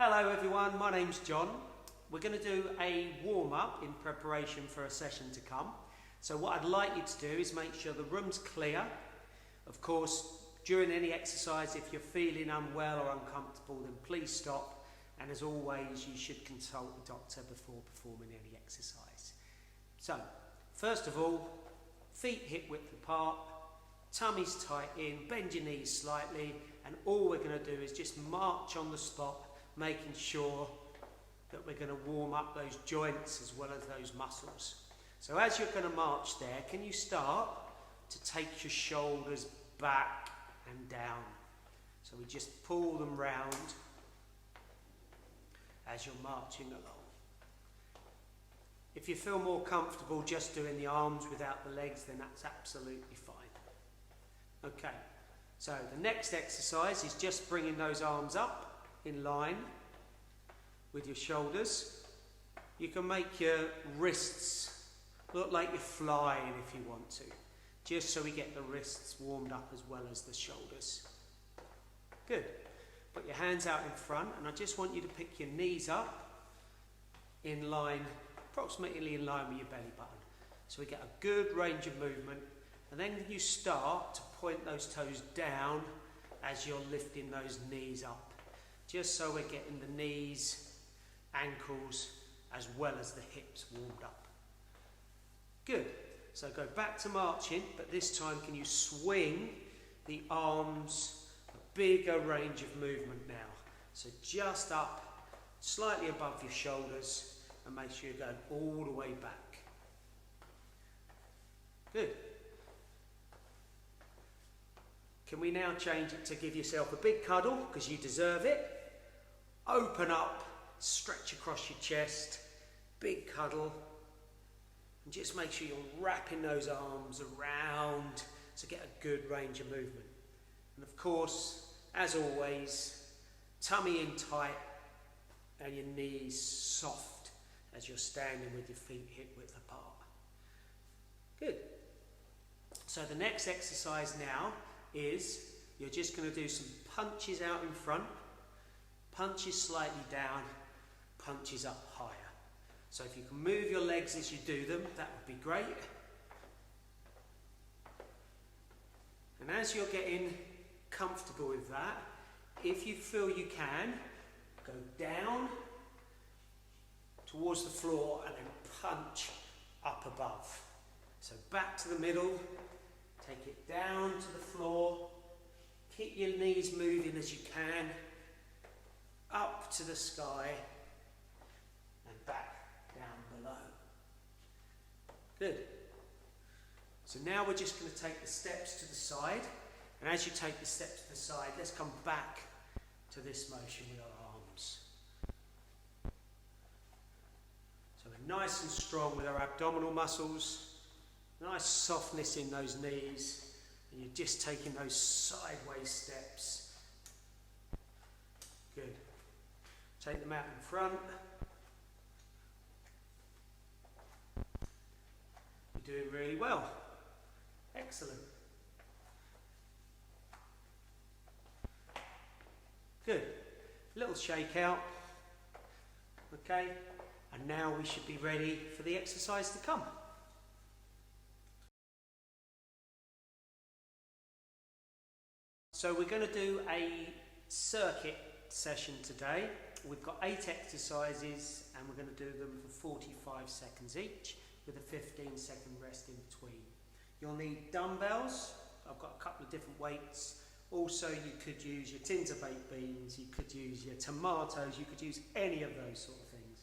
Hello everyone, my name's John. We're going to do a warm-up in preparation for a session to come. So what I'd like you to do is make sure the room's clear. Of course, during any exercise, if you're feeling unwell or uncomfortable, then please stop. And as always, you should consult the doctor before performing any exercise. So, first of all, feet hip width apart, tummy's tight in, bend your knees slightly, and all we're going to do is just march on the spot, making sure that we're going to warm up those joints as well as those muscles. So as you're going to march there, can you start to take your shoulders back and down? So we just pull them round as you're marching along. If you feel more comfortable just doing the arms without the legs, then that's absolutely fine. Okay, so the next exercise is just bringing those arms up in line with your shoulders. You can make your wrists look like you're flying if you want to, just so we get the wrists warmed up as well as the shoulders. Good. Put your hands out in front, and I just want you to pick your knees up in line, approximately in line with your belly button. So we get a good range of movement, and then you start to point those toes down as you're lifting those knees up, just so we're getting the knees, ankles, as well as the hips warmed up. Good. So go back to marching, but this time can you swing the arms, a bigger range of movement now. So just up, slightly above your shoulders, and make sure you're going all the way back. Good. Can we now change it to give yourself a big cuddle, because you deserve it. Open up, stretch across your chest, big cuddle, and just make sure you're wrapping those arms around to get a good range of movement. And of course, as always, tummy in tight and your knees soft as you're standing with your feet hip width apart. Good. So the next exercise now is you're just going to do some punches out in front, punches slightly down, punches up higher. So if you can move your legs as you do them, that would be great. And as you're getting comfortable with that, if you feel you can, go down towards the floor and then punch up above. So back to the middle, take it down to the floor, keep your knees moving as you can, up to the sky, and back down below. Good. So now we're just going to take the steps to the side, and as you take the steps to the side, let's come back to this motion with our arms. So we're nice and strong with our abdominal muscles, nice softness in those knees, and you're just taking those sideways steps. Good. Take them out in front. You're doing really well. Excellent. Good. Little shake out. Okay. And now we should be ready for the exercise to come. So we're going to do a circuit session today. We've got 8 exercises and we're going to do them for 45 seconds each with a 15-second rest in between. You'll need dumbbells. I've got a couple of different weights. Also, you could use your tins of baked beans, you could use your tomatoes, you could use any of those sort of things.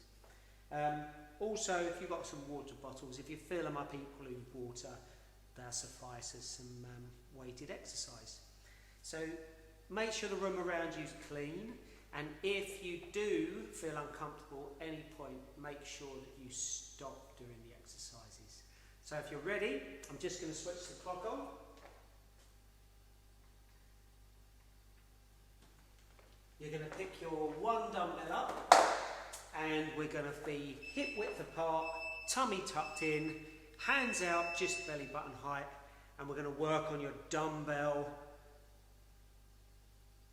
Also, if you've got some water bottles, if you fill them up equally with water, they'll suffice as some weighted exercise. So make sure the room around you is clean, and if you do feel uncomfortable at any point, make sure that you stop doing the exercises. So if you're ready, I'm just going to switch the clock on. You're going to pick your one dumbbell up, and we're going to be hip width apart, tummy tucked in, hands out just belly button height, and we're going to work on your dumbbell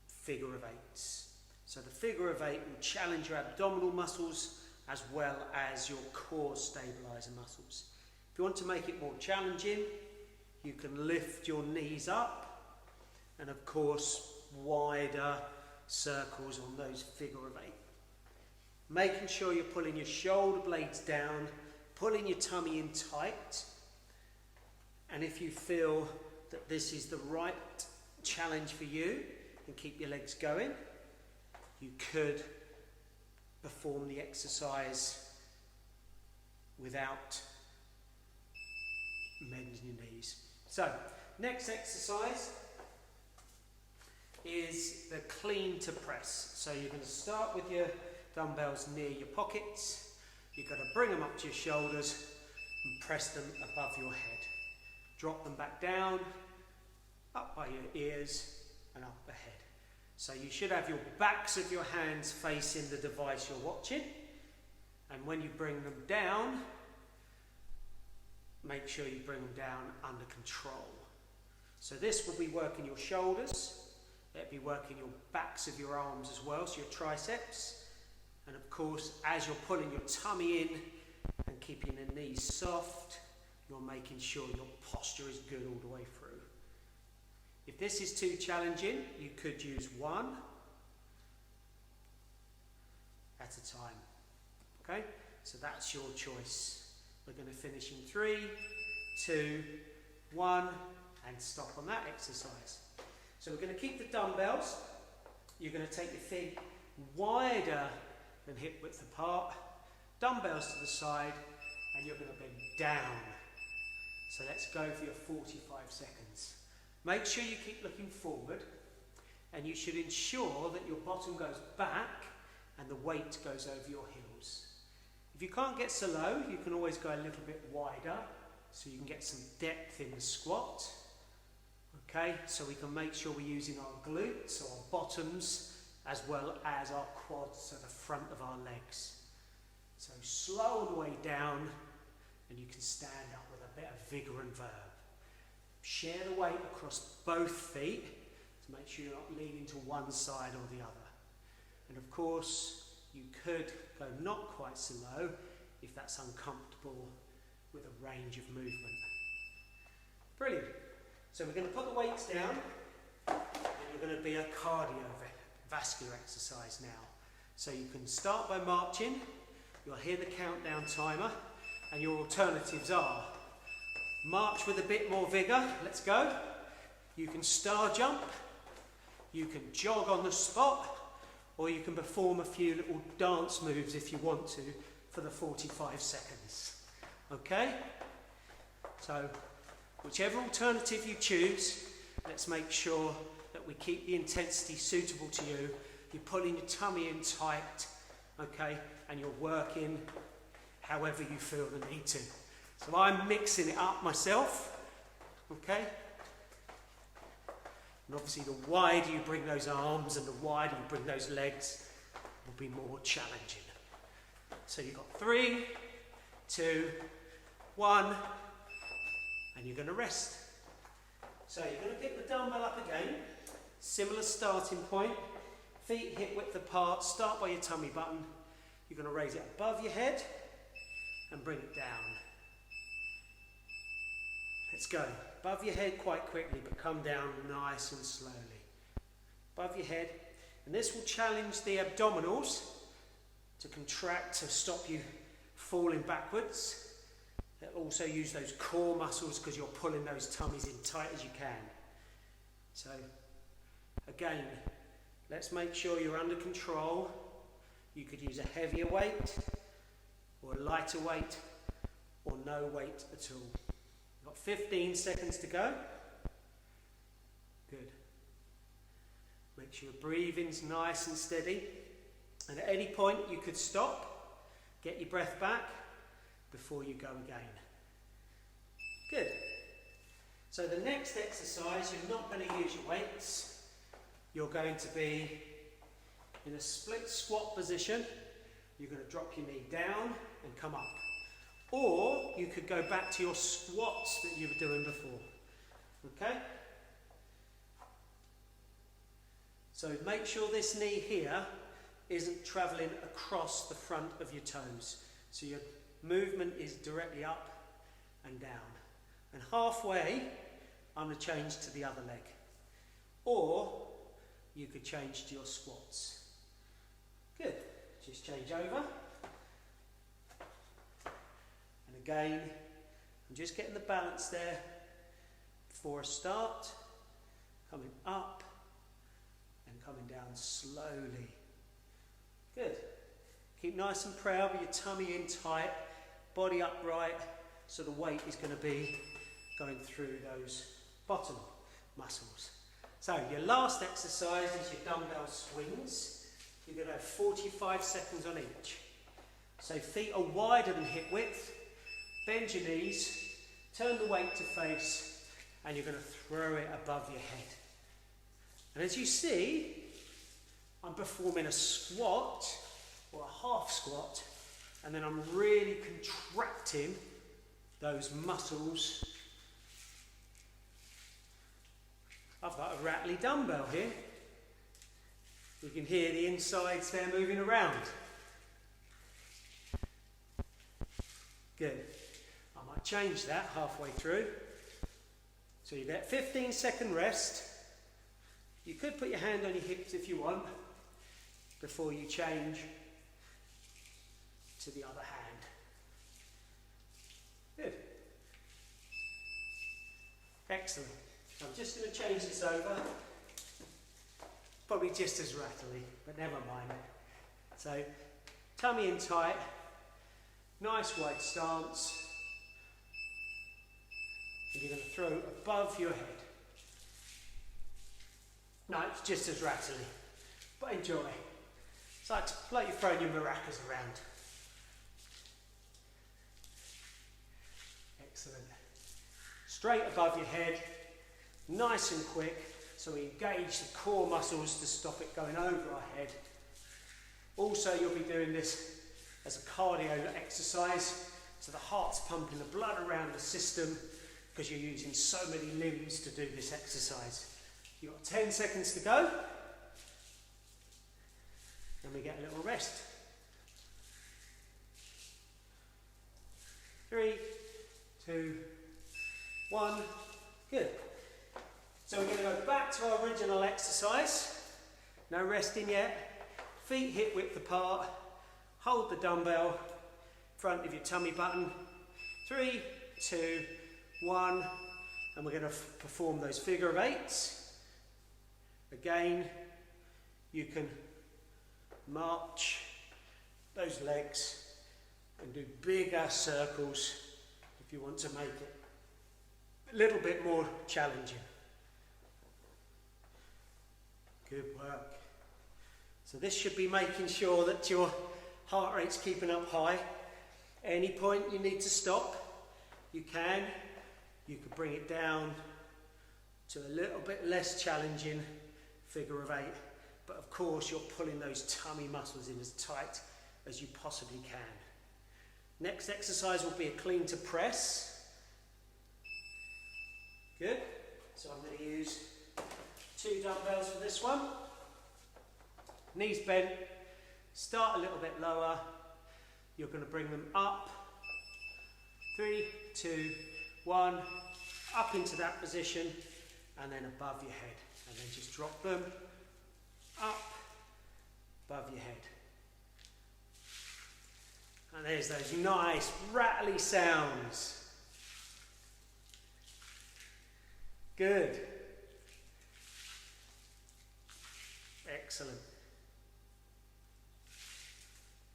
figure of eights. So the figure of 8 will challenge your abdominal muscles as well as your core stabilizer muscles. If you want to make it more challenging, you can lift your knees up and of course wider circles on those figure of 8. Making sure you're pulling your shoulder blades down, pulling your tummy in tight, and if you feel that this is the right challenge for you and keep your legs going, you could perform the exercise without bending your knees. So, next exercise is the clean to press. So you're going to start with your dumbbells near your pockets. You've got to bring them up to your shoulders and press them above your head. Drop them back down, up by your ears and up the head. So you should have your backs of your hands facing the device you're watching, and when you bring them down, make sure you bring them down under control. So this will be working your shoulders, it'll be working your backs of your arms as well, so your triceps, and of course as you're pulling your tummy in and keeping the knees soft, you're making sure your posture is good all the way through. If this is too challenging, you could use one at a time. Okay? So that's your choice. We're going to finish in 3, 2, 1, and stop on that exercise. So we're going to keep the dumbbells. You're going to take your feet wider than hip width apart, dumbbells to the side, and you're going to bend down. So let's go for your 45 seconds. Make sure you keep looking forward, and you should ensure that your bottom goes back and the weight goes over your heels. If you can't get so low, you can always go a little bit wider so you can get some depth in the squat. Okay, so we can make sure we're using our glutes, our bottoms, as well as our quads, so the front of our legs. So slow the way down, and you can stand up with a bit of vigour and verve. Share the weight across both feet to make sure you're not leaning to one side or the other. And of course, you could go not quite so low if that's uncomfortable with a range of movement. Brilliant. So we're going to put the weights down, and you're going to be a cardiovascular exercise now. So you can start by marching, you'll hear the countdown timer, and your alternatives are march with a bit more vigour, let's go. You can star jump, you can jog on the spot, or you can perform a few little dance moves if you want to for the 45 seconds. Okay? So, whichever alternative you choose, let's make sure that we keep the intensity suitable to you. You're pulling your tummy in tight, okay? And you're working however you feel the need to. So I'm mixing it up myself, okay? And obviously the wider you bring those arms and the wider you bring those legs will be more challenging. So you've got 3, 2, 1, and you're going to rest. So you're going to pick the dumbbell up again, similar starting point, feet hip width apart, start by your tummy button. You're going to raise it above your head and bring it down. Let's go. Above your head quite quickly, but come down nice and slowly. Above your head. And this will challenge the abdominals to contract to stop you falling backwards. They'll also use those core muscles because you're pulling those tummies in tight as you can. So, again, let's make sure you're under control. You could use a heavier weight, or a lighter weight, or no weight at all. Got 15 seconds to go. Good. Make sure your breathing's nice and steady. And at any point you could stop, get your breath back before you go again. Good. So the next exercise, you're not going to use your weights. You're going to be in a split squat position. You're going to drop your knee down and come up. Or you could go back to your squats that you were doing before. Okay? So make sure this knee here isn't travelling across the front of your toes. So your movement is directly up and down. And halfway, I'm going to change to the other leg. Or you could change to your squats. Good. Just change over. And again, I'm just getting the balance there before I start. Coming up and coming down slowly. Good. Keep nice and proud with your tummy in tight, body upright, so the weight is going to be going through those bottom muscles. So your last exercise is your dumbbell swings. You're going to have 45 seconds on each. So feet are wider than hip width. Bend your knees, turn the weight to face, and you're going to throw it above your head. And as you see, I'm performing a squat or a half squat, and then I'm really contracting those muscles. I've got a rattly dumbbell here. You can hear the insides there moving around. Good. I might change that halfway through. So you get 15-second rest. You could put your hand on your hips if you want before you change to the other hand. Good. Excellent. So I'm just going to change this over. Probably just as rattly, but never mind. So tummy in tight, nice wide stance, and you're going to throw above your head. No, it's just as rattly, but enjoy. It's like you're throwing your maracas around. Excellent. Straight above your head, nice and quick, so we engage the core muscles to stop it going over our head. Also, you'll be doing this as a cardio exercise, so the heart's pumping the blood around the system because you're using so many limbs to do this exercise. You've got 10 seconds to go, and we get a little rest. 3, 2, 1, good. So we're going to go back to our original exercise. No resting yet. Feet hip width apart. Hold the dumbbell in front of your tummy button. 3, 2, 1. And we're going to perform those figure of eights. Again, you can march those legs and do bigger circles if you want to make it a little bit more challenging. Good work. So this should be making sure that your heart rate's keeping up high. Any point you need to stop, you can. You could bring it down to a little bit less challenging figure of eight, but of course you're pulling those tummy muscles in as tight as you possibly can. Next exercise will be a clean to press. Good. So I'm going to use 2 dumbbells for this one. Knees bent. Start a little bit lower. You're going to bring them up. 3, 2, 1. Up into that position and then above your head. And then just drop them up above your head. And there's those nice rattly sounds. Good. Excellent.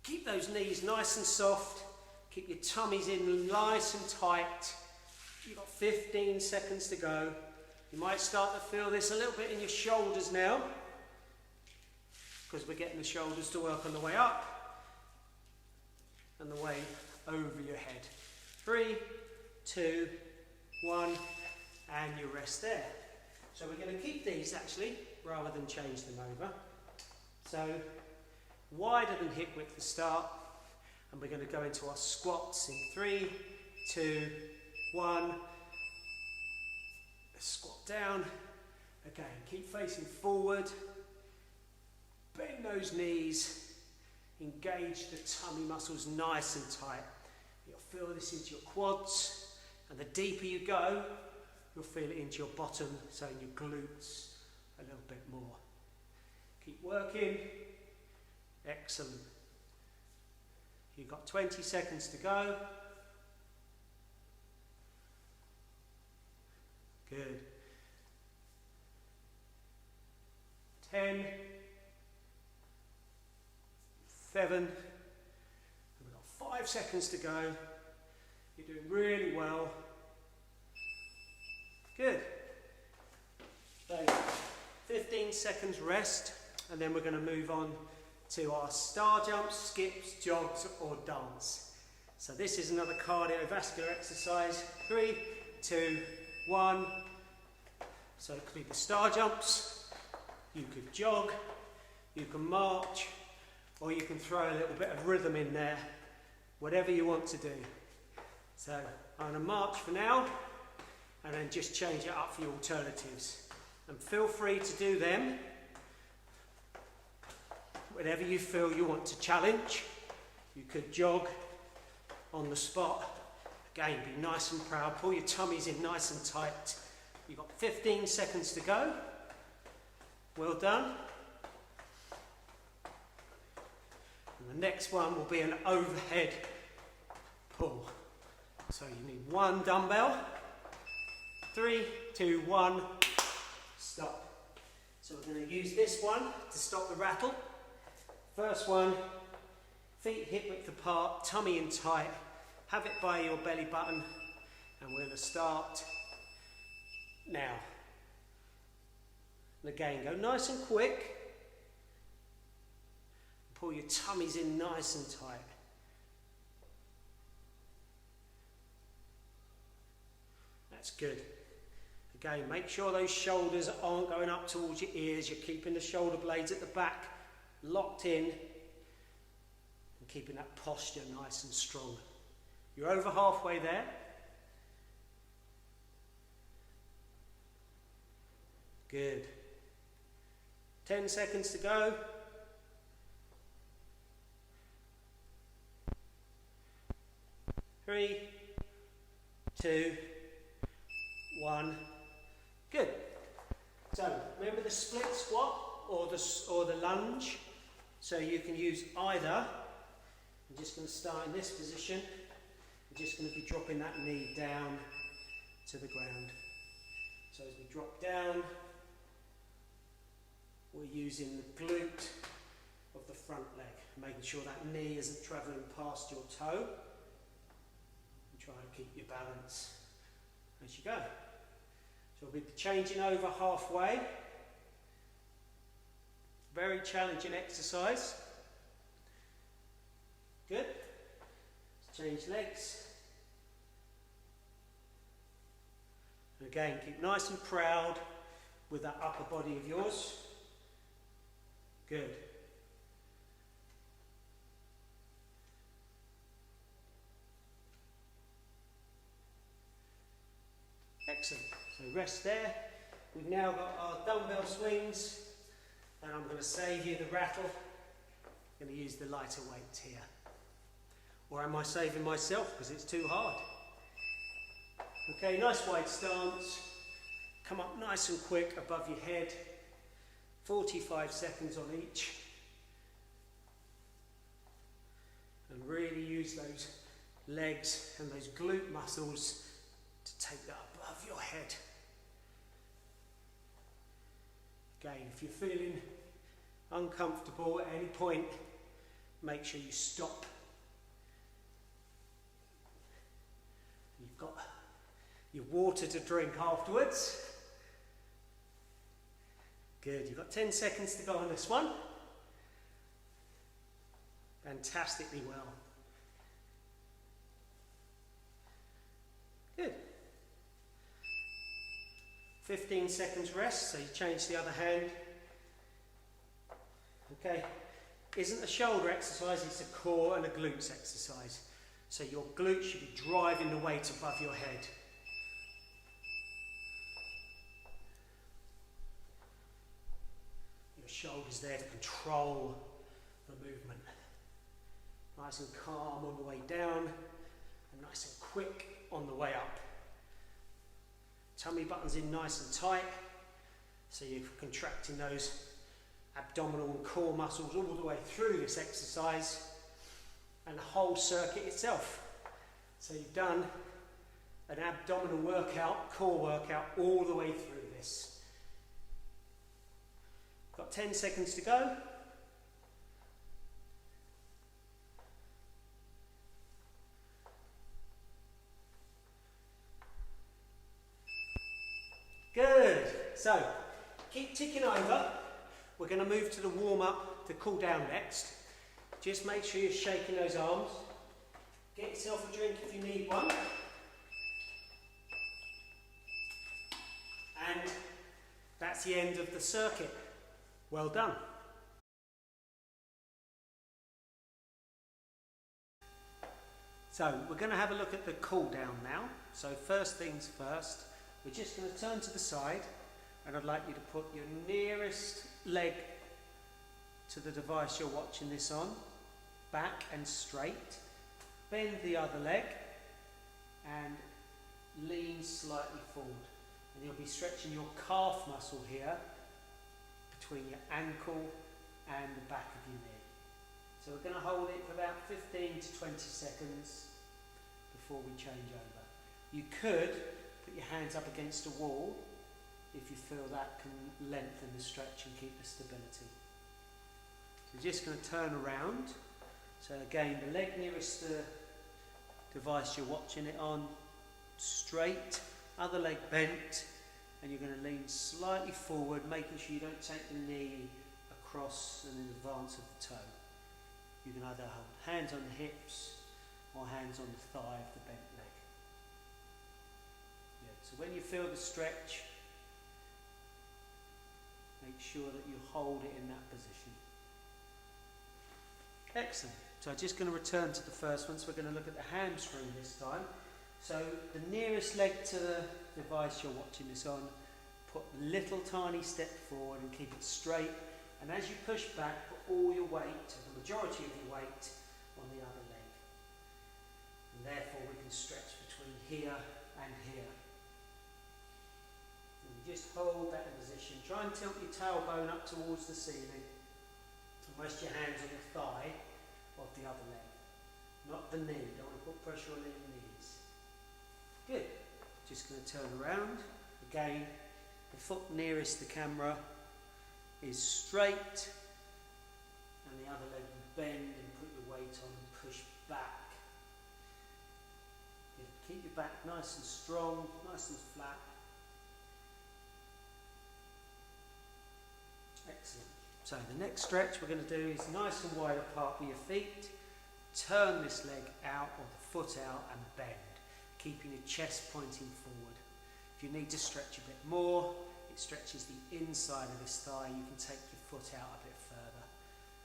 Keep those knees nice and soft. Keep your tummies in nice and tight. You've got 15 seconds to go. You might start to feel this a little bit in your shoulders now, because we're getting the shoulders to work on the way up and the way over your head. 3, 2, 1, and you rest there. So we're going to keep these actually, rather than change them over. So wider than hip width to start, and we're going to go into our squats in 3, 2, 1. Squat down. Again, keep facing forward. Bend those knees. Engage the tummy muscles nice and tight. You'll feel this into your quads, and the deeper you go, you'll feel it into your bottom, so in your glutes a little bit more. Keep working. Excellent. You've got 20 seconds to go. Good. 10, 7, we've got 5 seconds to go. You're doing really well. Good. So 15 seconds rest, and then we're going to move on to our star jumps, skips, jogs or dance. So this is another cardiovascular exercise. 3, 2, 1. So it could be the star jumps, you could jog, you can march, or you can throw a little bit of rhythm in there, whatever you want to do. So I'm going to march for now, and then just change it up for your alternatives. And feel free to do them whenever you feel you want to challenge. You could jog on the spot. Again, be nice and proud. Pull your tummies in nice and tight. You've got 15 seconds to go. Well done. And the next one will be an overhead pull. So you need one dumbbell. 3, 2, 1, stop. So we're going to use this one to stop the rattle. First one, feet hip width apart, tummy in tight, have it by your belly button, and we're going to start now. And again, go nice and quick. Pull your tummies in nice and tight. That's good. Again, make sure those shoulders aren't going up towards your ears. You're keeping the shoulder blades at the back locked in and keeping that posture nice and strong. You're over halfway there. Good. 10 seconds to go. 3, 2, 1. Good. So remember the split squat or the lunge. So you can use either. I'm just going to start in this position. I'm just going to be dropping that knee down to the ground. So as we drop down, we're using the glute of the front leg, making sure that knee isn't travelling past your toe. And try to keep your balance as you go. So we'll be changing over halfway. Very challenging exercise. Good. Let's change legs. And again, keep nice and proud with that upper body of yours. Good. Excellent. So rest there. We've now got our dumbbell swings, and I'm going to save you the rattle. I'm going to use the lighter weight here. Or am I saving myself because it's too hard? Okay, nice wide stance. Come up nice and quick above your head. 45 seconds on each. And really use those legs and those glute muscles to take that above your head. Again, if you're feeling uncomfortable at any point, make sure you stop. You've got your water to drink afterwards. Good, you've got 10 seconds to go on this one. Fantastically well. Good. 15 seconds rest, so you change the other hand. Okay, isn't a shoulder exercise, it's a core and a glutes exercise. So your glutes should be driving the weight above your head. Your shoulders there to control the movement. Nice and calm on the way down, and nice and quick on the way up. Tummy buttons in nice and tight, so you're contracting those abdominal and core muscles all the way through this exercise and the whole circuit itself. So you've done an abdominal workout, core workout, all the way through this. Got 10 seconds to go. Good. So, keep ticking over. We're going to move to the warm-up, the cool-down next. Just make sure you're shaking those arms. Get yourself a drink if you need one. And that's the end of the circuit. Well done. So, we're going to have a look at the cool-down now. So, first things first. We're just going to turn to the side, and I'd like you to put your nearest leg to the device you're watching this on, back and straight. Bend the other leg and lean slightly forward. And you'll be stretching your calf muscle here between your ankle and the back of your knee. So we're going to hold it for about 15 to 20 seconds before we change over. You could put your hands up against a wall if you feel that can lengthen the stretch and keep the stability. So we're just going to turn around. So again, the leg nearest the device you're watching it on, straight, other leg bent, and you're going to lean slightly forward, making sure you don't take the knee across and in advance of the toe. You can either hold hands on the hips or hands on the thigh of the bent leg. So when you feel the stretch, make sure that you hold it in that position. Excellent. So I'm just going to return to the first one. So we're going to look at the hamstring this time. So the nearest leg to the device you're watching this on, put a little tiny step forward and keep it straight. And as you push back, put all your weight, the majority of your weight, on the other leg. And therefore we can stretch between here and here. Just hold that in position. Try and tilt your tailbone up towards the ceiling and rest your hands on the thigh of the other leg, not the knee. Don't want to put pressure on any knees. Good. Just going to turn around. Again, the foot nearest the camera is straight and the other leg you bend and put your weight on and push back. Good. Keep your back nice and strong, nice and flat. Excellent. So the next stretch we're going to do is nice and wide apart with your feet. Turn this leg out or the foot out and bend, keeping your chest pointing forward. If you need to stretch a bit more, it stretches the inside of this thigh. You can take your foot out a bit further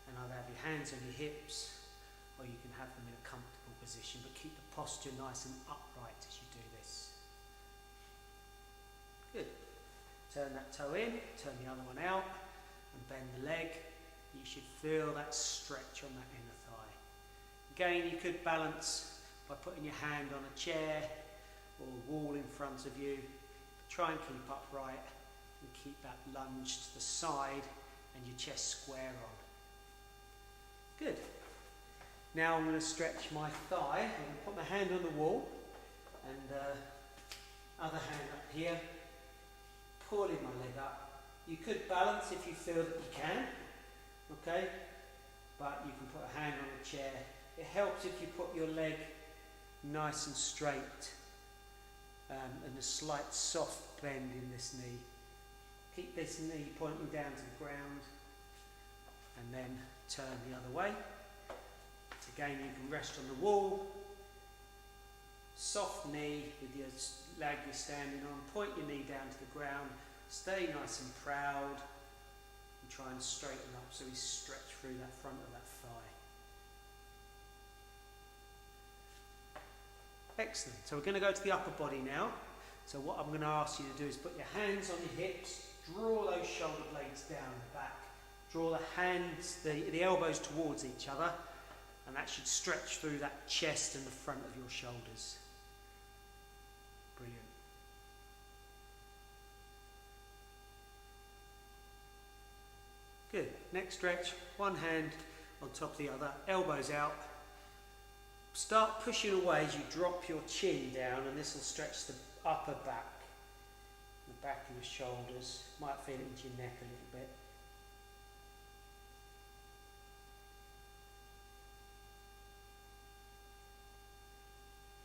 and either have your hands on your hips or you can have them in a comfortable position, but keep the posture nice and upright as you do this. Good. Turn that toe in, turn the other one out. And bend the leg. You should feel that stretch on that inner thigh. Again, you could balance by putting your hand on a chair or a wall in front of you. Try and keep upright and keep that lunge to the side and your chest square on. Good. Now I'm going to stretch my thigh. I'm going to put my hand on the wall and other hand up here, pulling my leg up. You could balance if you feel that you can, okay? But you can put a hand on a chair. It helps if you put your leg nice and straight and a slight soft bend in this knee. Keep this knee pointing down to the ground and then turn the other way. Again, you can rest on the wall. Soft knee with your leg you're standing on. Point your knee down to the ground. Stay nice and proud and try and straighten up so we stretch through that front of that thigh. Excellent. So we're going to go to the upper body now. So what I'm going to ask you to do is put your hands on your hips, draw those shoulder blades down the back, draw the hands, the elbows towards each other, and that should stretch through that chest and the front of your shoulders. Brilliant. Good. Next stretch, one hand on top of the other, elbows out. Start pushing away as you drop your chin down, and this will stretch the upper back, the back of your shoulders. Might feel it into your neck a little bit.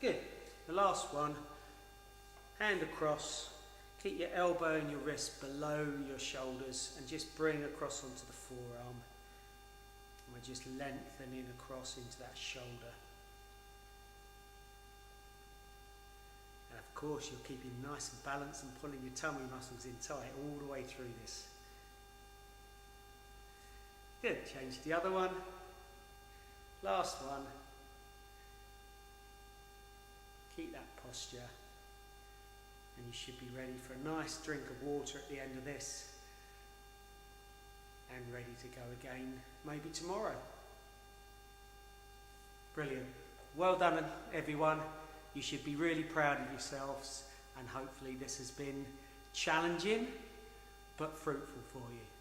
Good. The last one, hand across, keep your elbow and your wrist below your shoulders and just bring across onto the forearm. And we're just lengthening across into that shoulder. And of course you're keeping nice and balanced and pulling your tummy muscles in tight all the way through this. Good. Change to the other one. Last one. Keep that posture, and you should be ready for a nice drink of water at the end of this, and ready to go again maybe tomorrow. Brilliant. Well done everyone. You should be really proud of yourselves, and hopefully this has been challenging but fruitful for you.